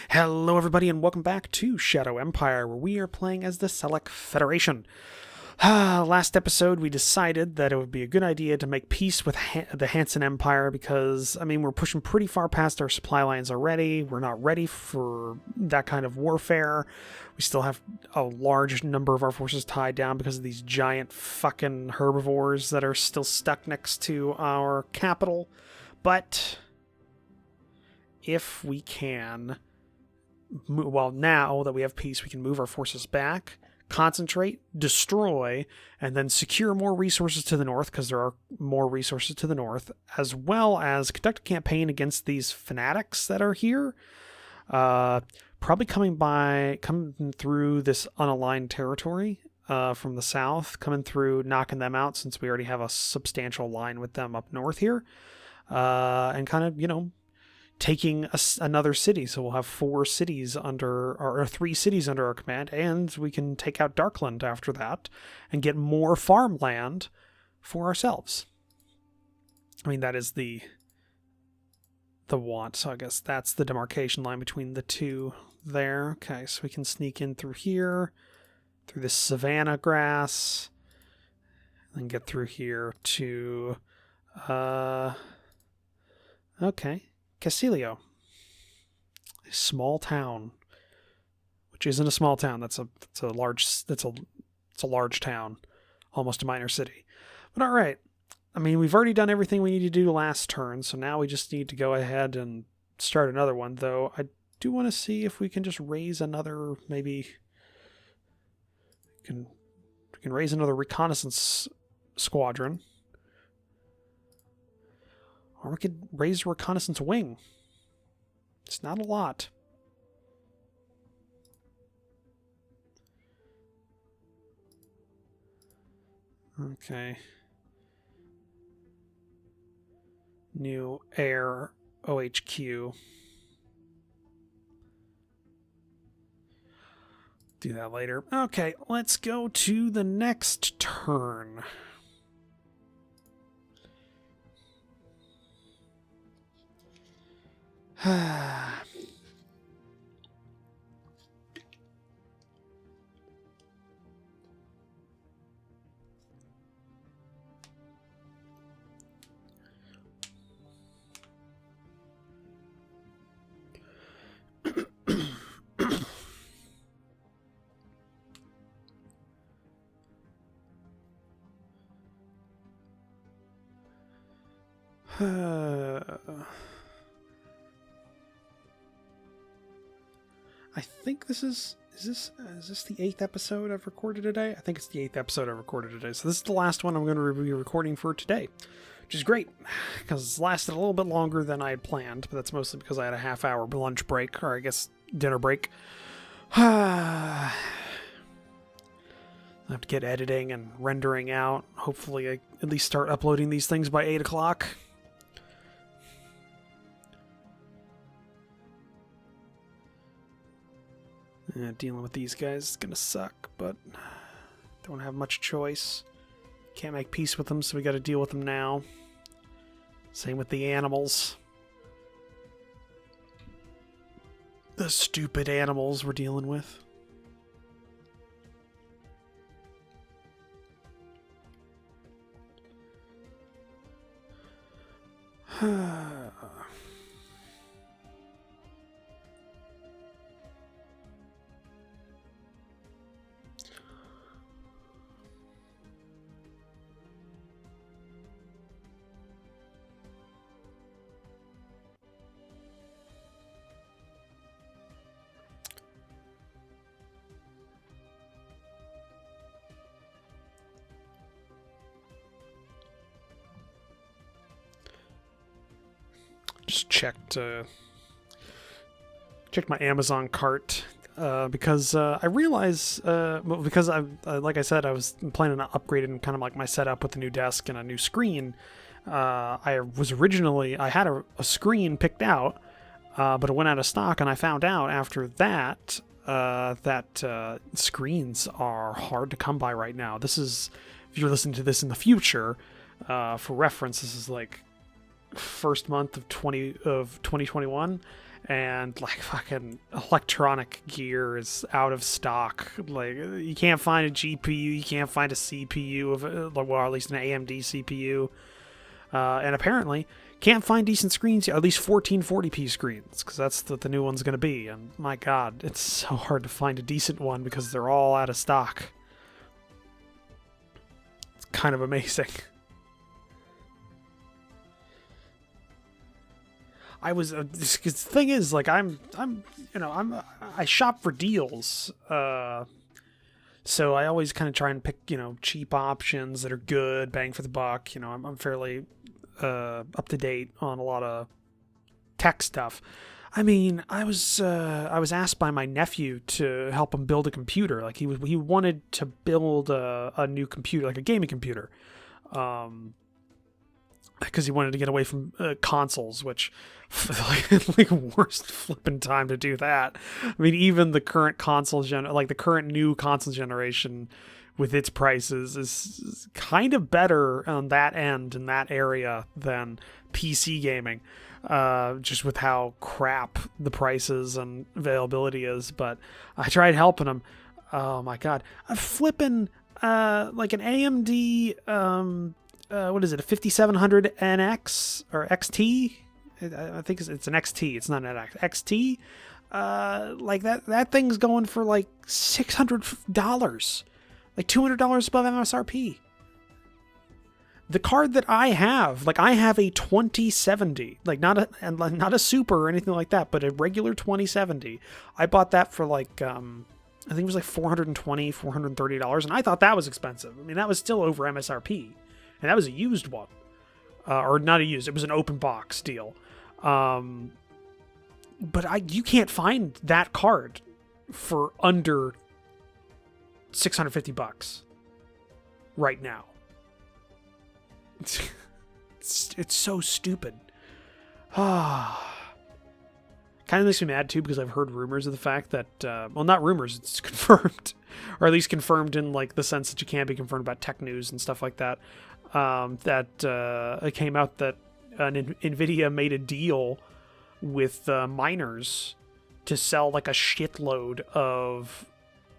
Hello everybody and welcome back to Shadow Empire, where we are playing as the Salic Federation. Last episode we decided that it would be a good idea to make peace with the Hansen Empire because, we're pushing pretty far past our supply lines already. We're not ready for that kind of warfare. We still have a large number of our forces tied down because of these giant fucking herbivores that are still stuck next to our capital. But if we can... well, now that we have peace, we can move our forces back, concentrate, destroy, and then secure more resources to the north, because there are more resources to the north, as well as conduct a campaign against these fanatics that are here. Probably coming through this unaligned territory from the south, coming through, knocking them out, since we already have a substantial line with them up north here, and kind of, taking another city. So we'll have 3 cities under our command, and we can take out Darkland after that and get more farmland for ourselves. That is the want. So I guess that's the demarcation line between the two there. Okay, so we can sneak in through here, through this savanna grass, and get through here to okay, Casilio, a small town, which isn't a small town. It's a large town, almost a minor city. But all right, we've already done everything we need to do last turn, so now we just need to go ahead and start another one. Though I do want to see if we can just raise another. Maybe we can raise another reconnaissance squadron. Or we could raise a reconnaissance wing. It's not a lot. Okay. New air OHQ. Do that later. Okay, let's go to the next turn. I think this is this the 8th episode I've recorded today? I think it's the 8th episode I've recorded today. So this is the last one I'm going to be recording for today, which is great because it's lasted a little bit longer than I had planned, but that's mostly because I had a half-hour lunch break, or I guess dinner break. I have to get editing and rendering out. Hopefully I at least start uploading these things by 8 o'clock. Dealing with these guys is gonna suck, but don't have much choice. Can't make peace with them, so we gotta deal with them now. Same with the animals. The stupid animals we're dealing with. Just checked my Amazon cart because I realized because like I said, I was planning on upgrading kind of like my setup with a new desk and a new screen. I had a screen picked out, but it went out of stock, and I found out after that that screens are hard to come by right now. This is, if you're listening to this in the future, for reference, this is like first month of 2021, and like fucking electronic gear is out of stock. Like you can't find a GPU, you can't find a CPU of well, at least an AMD CPU, and apparently can't find decent screens, at least 1440p screens, because that's what the new one's going to be. And my God, it's so hard to find a decent one because they're all out of stock. It's kind of amazing. I was the thing is, like, I shop for deals, so I always kind of try and pick, cheap options that are good, bang for the buck. I'm fairly up to date on a lot of tech stuff. I mean, I was asked by my nephew to help him build a computer. Like he wanted to build a new computer, like a gaming computer, because he wanted to get away from consoles, which like worst flipping time to do that. I mean, even the current the current new console generation with its prices is kind of better on that end in that area than PC gaming, just with how crap the prices and availability is. But I tried helping him. Oh my God, I'm flipping like an AMD what is it, a 5700 NX or XT? I think it's an XT. It's not an NX. XT. Like that thing's going for like $600, like $200 above MSRP. The card that I have, like I have a 2070, like not a super or anything like that, but a regular 2070. I bought that for like I think it was like $420, $430, and I thought that was expensive. I mean, that was still over MSRP. And that was a used one. Or not a used, it was an open box deal. But you can't find that card for under $650 right now. It's so stupid. Kind of makes me mad too, because I've heard rumors of the fact that, well, not rumors, it's confirmed, or at least confirmed in like the sense that you can be confirmed about tech news and stuff like that. It came out that NVIDIA made a deal with miners to sell like a shitload of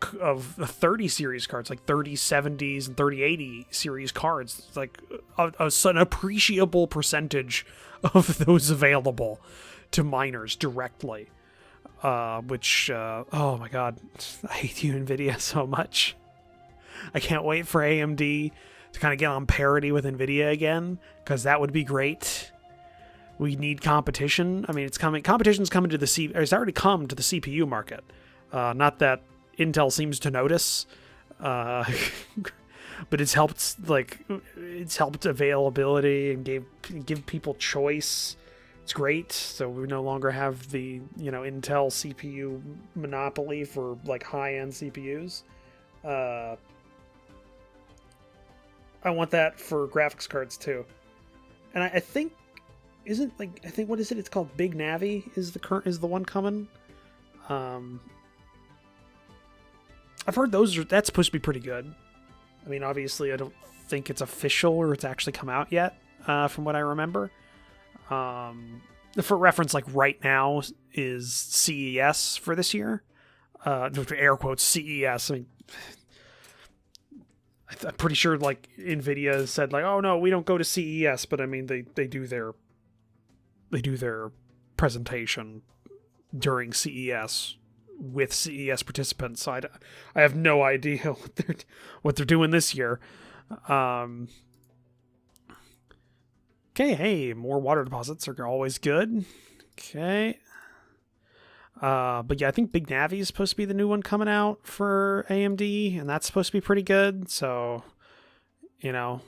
the 30 series cards, like 3070s and 3080 series cards. It's like an appreciable percentage of those available to miners directly. Which, oh my God, I hate you, NVIDIA, so much. I can't wait for AMD to kind of get on parity with NVIDIA again, because that would be great. We need competition. I mean, it's coming. Competition's coming to it's already come to the CPU market. Not that Intel seems to notice, but it's helped availability and give people choice. It's great. So we no longer have the Intel CPU monopoly for like high-end CPUs. I want that for graphics cards too. And I think what is it? It's called Big Navi is the one coming. I've heard that's supposed to be pretty good. I mean, obviously I don't think it's official or it's actually come out yet, from what I remember. For reference, like right now is CES for this year. Air quotes CES. I mean, I'm pretty sure like NVIDIA said like, oh no, we don't go to CES, but I mean they do their presentation during CES with CES participants. So I have no idea what they're doing this year. Okay, hey, more water deposits are always good. Okay. But yeah, I think Big Navi is supposed to be the new one coming out for AMD, and that's supposed to be pretty good. So, I'm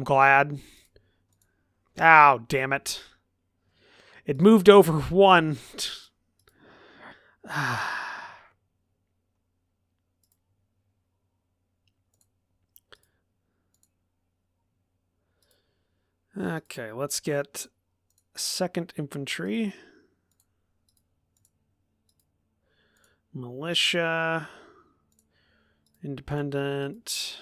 glad. Oh, damn it. It moved over one. Okay, let's get 2nd Infantry. Militia. Independent.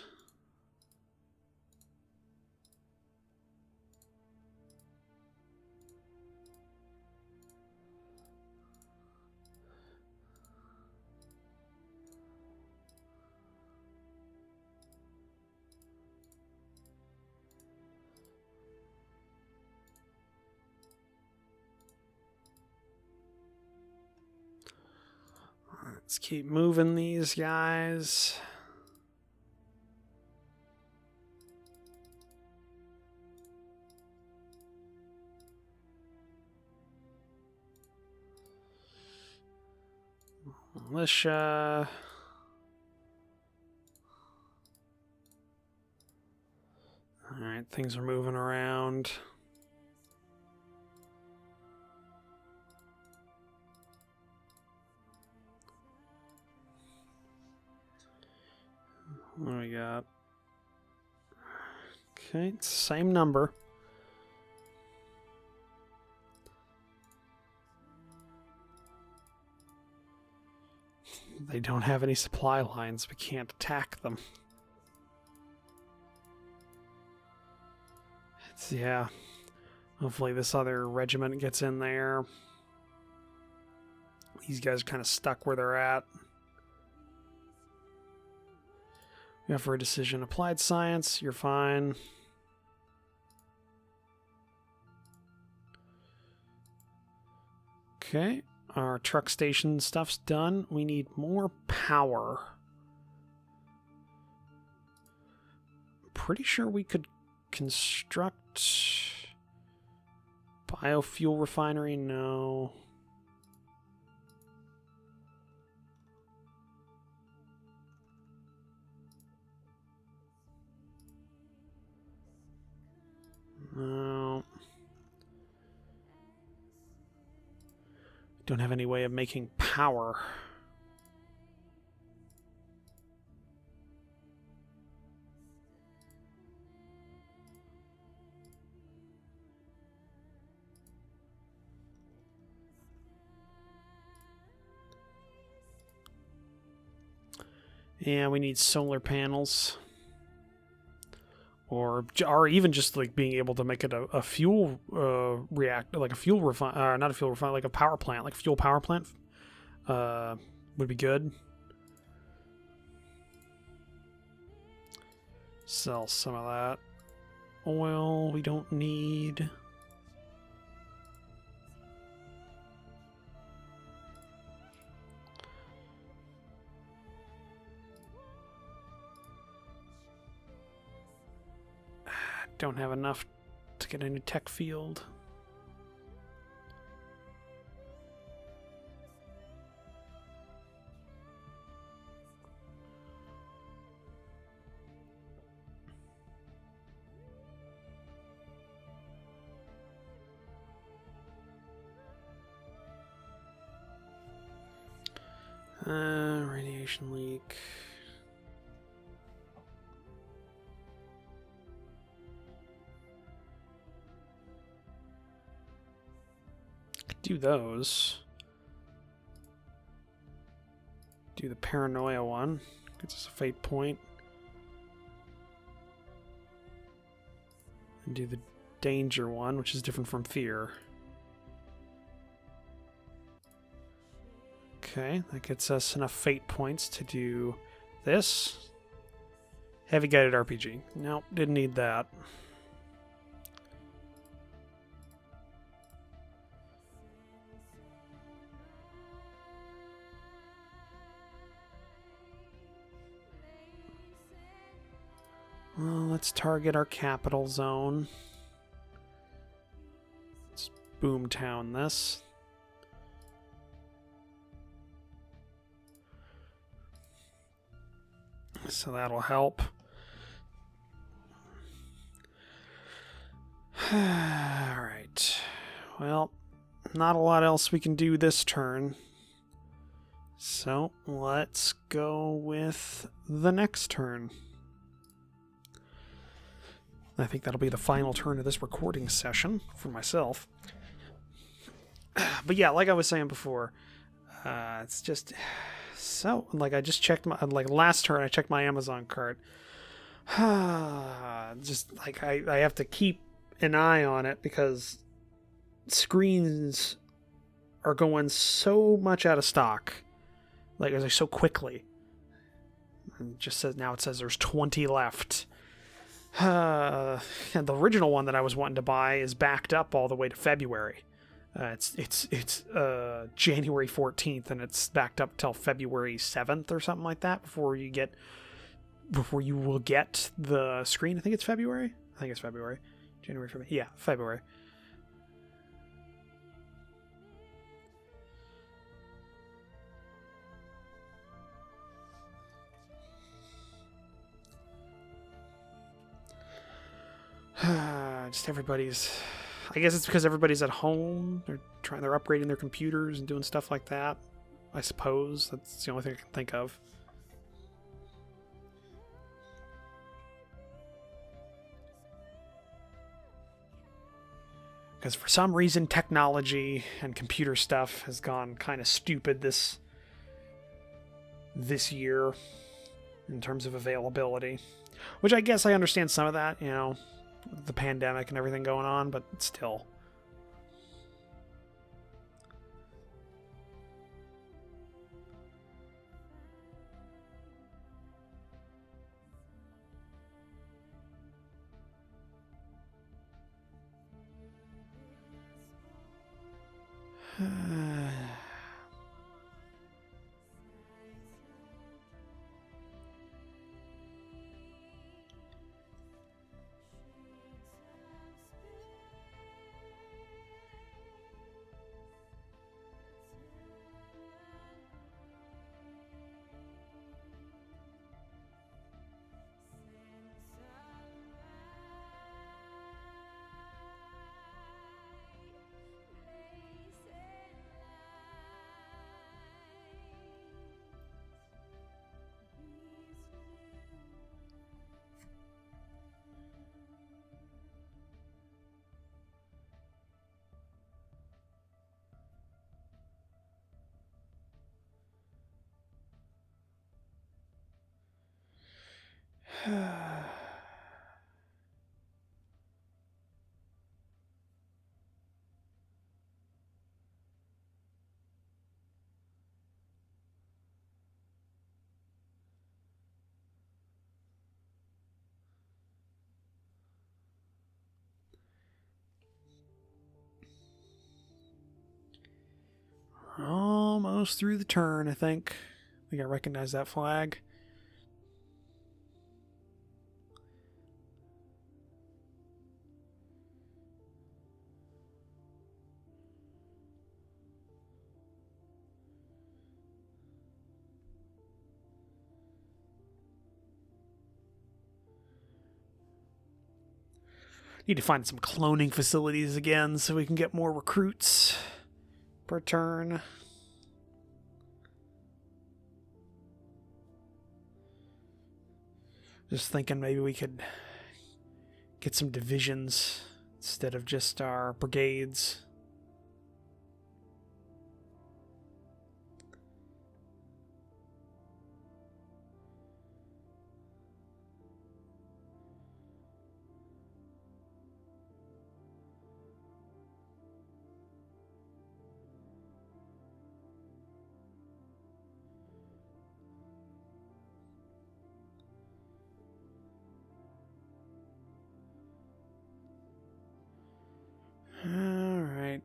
Let's keep moving these guys. Militia. Alright, things are moving around. What do we got? Okay, same number. They don't have any supply lines. We can't attack them. Yeah. Hopefully this other regiment gets in there. These guys are kind of stuck where they're at. We have for a decision. Applied science, you're fine. Okay. Our truck station stuff's done. We need more power. I'm pretty sure we could construct biofuel refinery. No. No. Don't have any way of making power. Yeah, we need solar panels. Or even just like being able to make it a fuel reactor, like a fuel refine, not a fuel refine, like a power plant, like a fuel power plant, would be good. Sell some of that. Oil we don't need. Don't have enough to get a new tech field. Radiation leak. Do those. Do the paranoia one. Gets us a fate point. And do the danger one, which is different from fear. Okay, that gets us enough fate points to do this. Heavy guided RPG. Nope, didn't need that. Well, let's target our capital zone. Let's boomtown this. So that'll help. Alright. Well, not a lot else we can do this turn. So let's go with the next turn. I think that'll be the final turn of this recording session for myself. But yeah, like I was saying before, it's just so, like, I just checked my, like, last turn I checked my Amazon cart. Just like I have to keep an eye on it because screens are going so much out of stock, like so quickly. It just says now, it says there's 20 left. And the original one that I was wanting to buy is backed up all the way to February. It's January 14th, and it's backed up till February 7th or something like that before you will get the screen. I think it's February. January, February. Yeah, February. Just everybody's. I guess it's because everybody's at home. They're upgrading their computers and doing stuff like that. I suppose that's the only thing I can think of. Because for some reason, technology and computer stuff has gone kind of stupid this year in terms of availability. Which I guess I understand some of that, the pandemic and everything going on, but still. Almost through the turn, I think. I think I recognize that flag. Need to find some cloning facilities again so we can get more recruits per turn. Just thinking maybe we could get some divisions instead of just our brigades. Alright.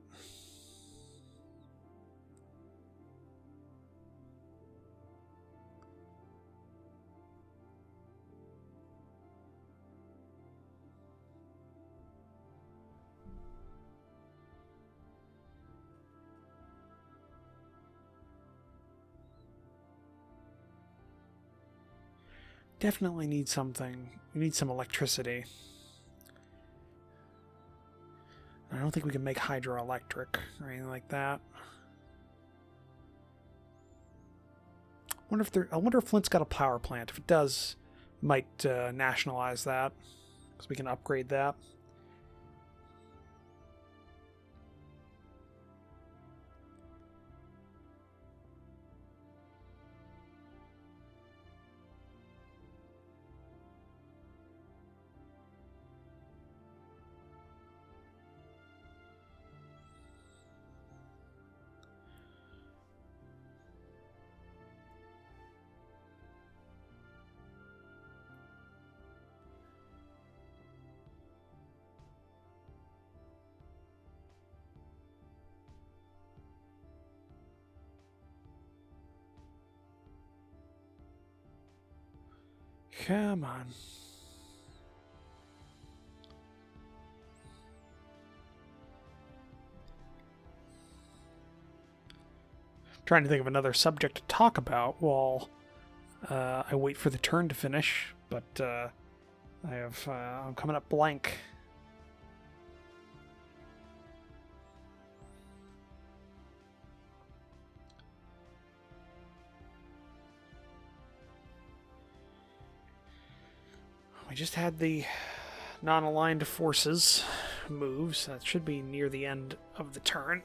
Definitely need something. We need some electricity. I don't think we can make hydroelectric or anything like that. I wonder if Flint's got a power plant. If it does, might nationalize that, because we can upgrade that. Come on. Trying to think of another subject to talk about while I wait for the turn to finish, but I'm coming up blank. We just had the non-aligned forces moves. That should be near the end of the turn.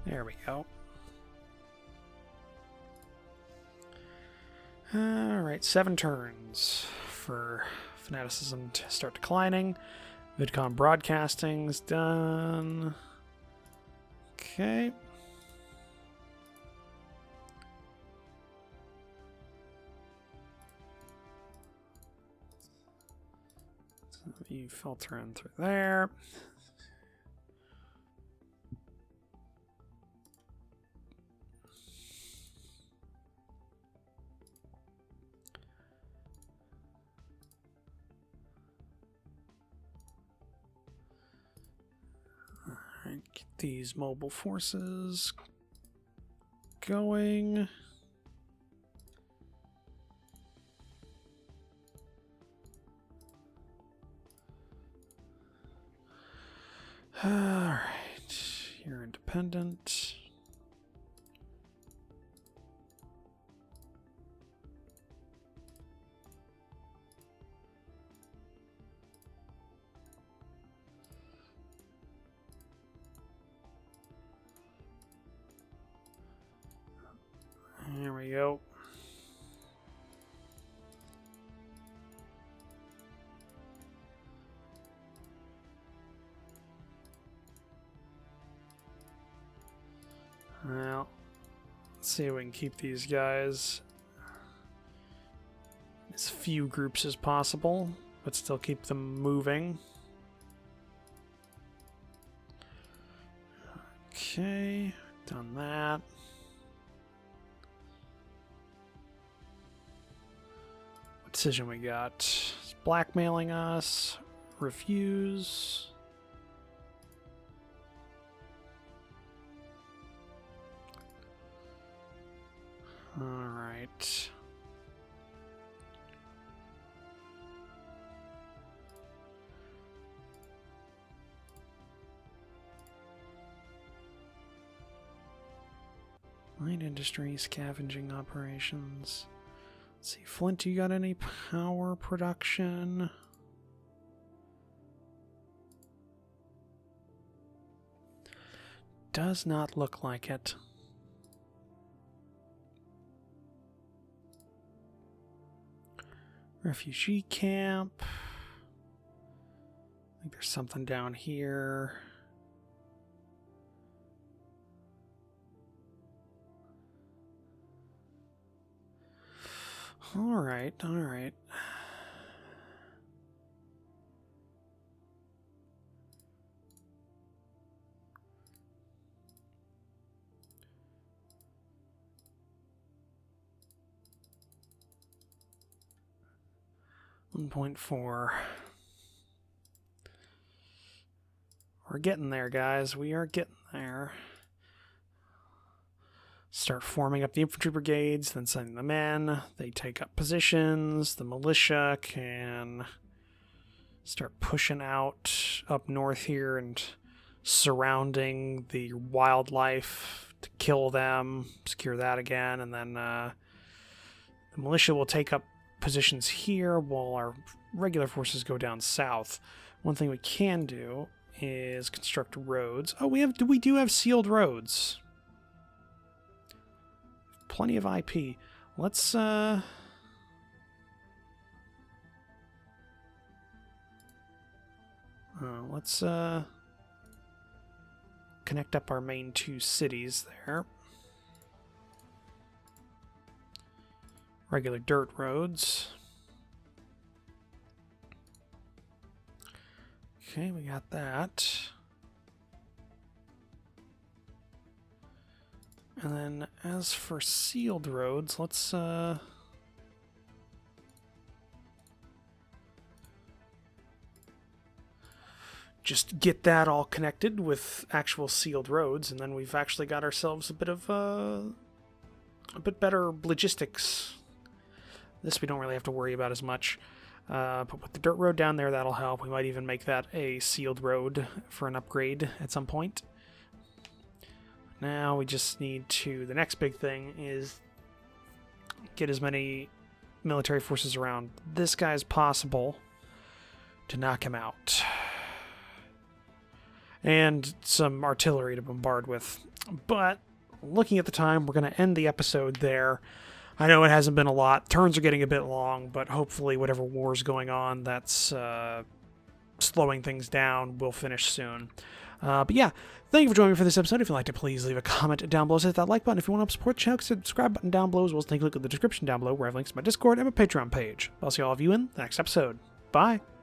There we go. Alright, 7 turns for fanaticism to start declining. VidCon broadcasting's done. Okay. So you filter in through there. Get these mobile forces going. Alright, you're independent. There we go. Well, let's see if we can keep these guys as few groups as possible, but still keep them moving. Okay, done that. What decision we got? It's blackmailing us. Refuse. All right. Light industry, scavenging operations. Let's see, Flint, you got any power production? Does not look like it. Refugee camp. I think there's something down here. All right, all right. .4. We're getting there, guys. We are getting there. Start forming up the infantry brigades, then sending them in. They take up positions. The militia can start pushing out up north here and surrounding the wildlife to kill them, secure that again, and then the militia will take up positions here while our regular forces go down south. One thing we can do is construct roads. Oh, we do have sealed roads. Plenty of IP. Let's connect up our main 2 cities there. Regular dirt roads. Okay, we got that. And then as for sealed roads, let's just get that all connected with actual sealed roads, and then we've actually got ourselves a bit better logistics. This we don't really have to worry about as much. But with the dirt road down there, that'll help. We might even make that a sealed road for an upgrade at some point. Now we just need to... The next big thing is get as many military forces around this guy as possible to knock him out. And some artillery to bombard with. But looking at the time, we're going to end the episode there. I know it hasn't been a lot. Turns are getting a bit long, but hopefully whatever war's going on that's slowing things down will finish soon. But yeah, thank you for joining me for this episode. If you'd like to, please leave a comment down below. Hit that like button. If you want to support the channel, hit the subscribe button down below, as well as take a look at the description down below where I have links to my Discord and my Patreon page. I'll see all of you in the next episode. Bye!